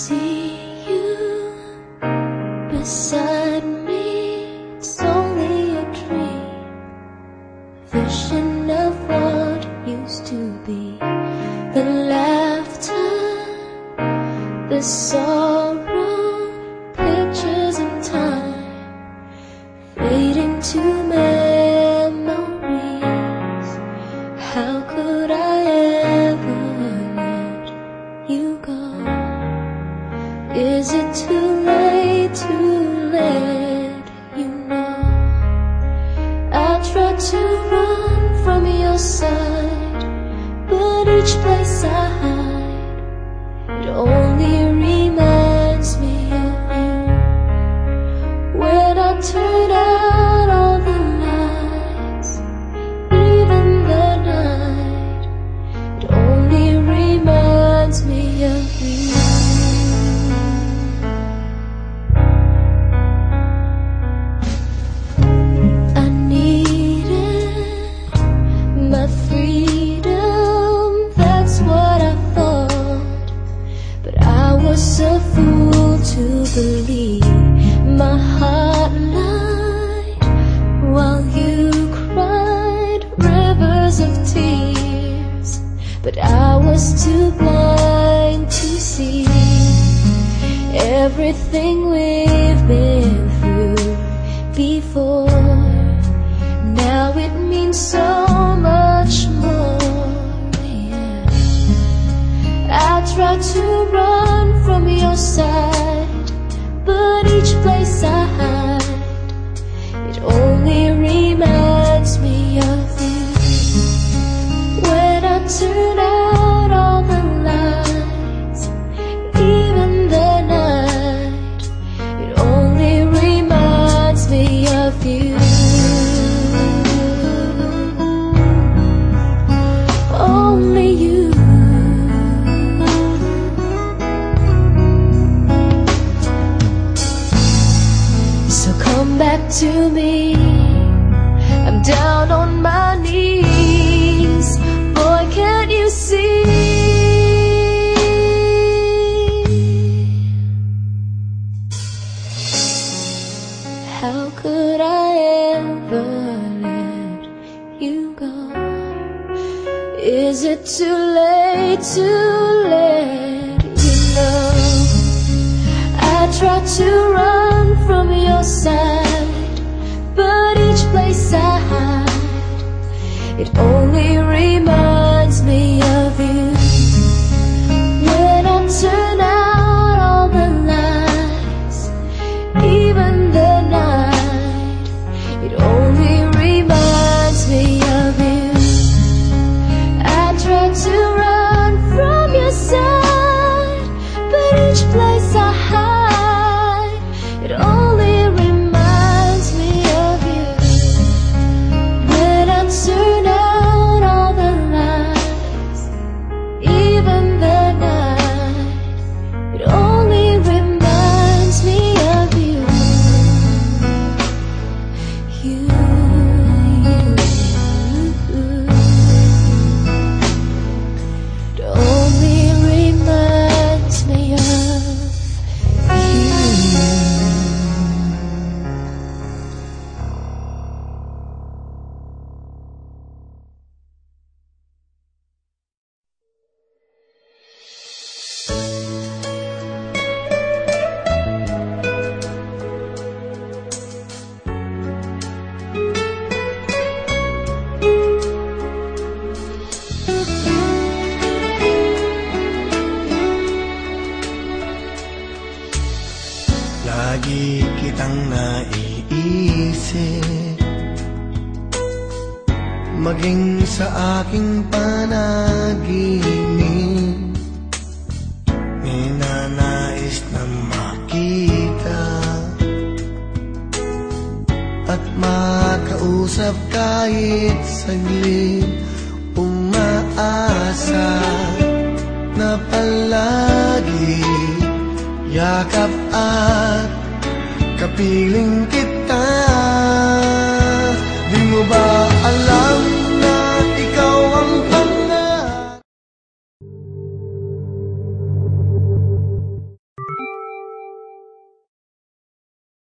see you beside me, it's only a dream, vision of what used to be. The laughter, the sorrow, pictures in time, fading to memories. How could I ever let you go? Is it too late to let you know? I tried to run from your side, but each place I hide, it only reminds me of you. When I turn out all the lights, even the night, it only reminds me of you. I needed my freedom, that's what I thought, but I was a fool to believe my heart lied while you cried rivers of tears. But I was too blind to see everything we've been through before. Now it means so much more, yeah. I tried to run from your side, but each place I hide, it only reminds me of you. When I turn out all the lights, even the night, it only reminds me of you. Only you. So come back to me, I'm down on my knees. Boy, can't you see? How could I ever let you go? Is it too late to let you know? I tried to run from your side, but each place I hide, it only reminds me of you. When I turn out all the lights, even the night, it only reminds me of you. I tried to run from your side, but each place I hide, it only reminds me of you. When I turn out all the lights, even the night, it only reminds me of you. You, it only reminds me of you. Lagi kitang naiisip, maging sa aking panaginip. Ninanais na makita at makausap kahit saglit. Umaasa na palagi yakap at kapiling kita. Di mo ba alam?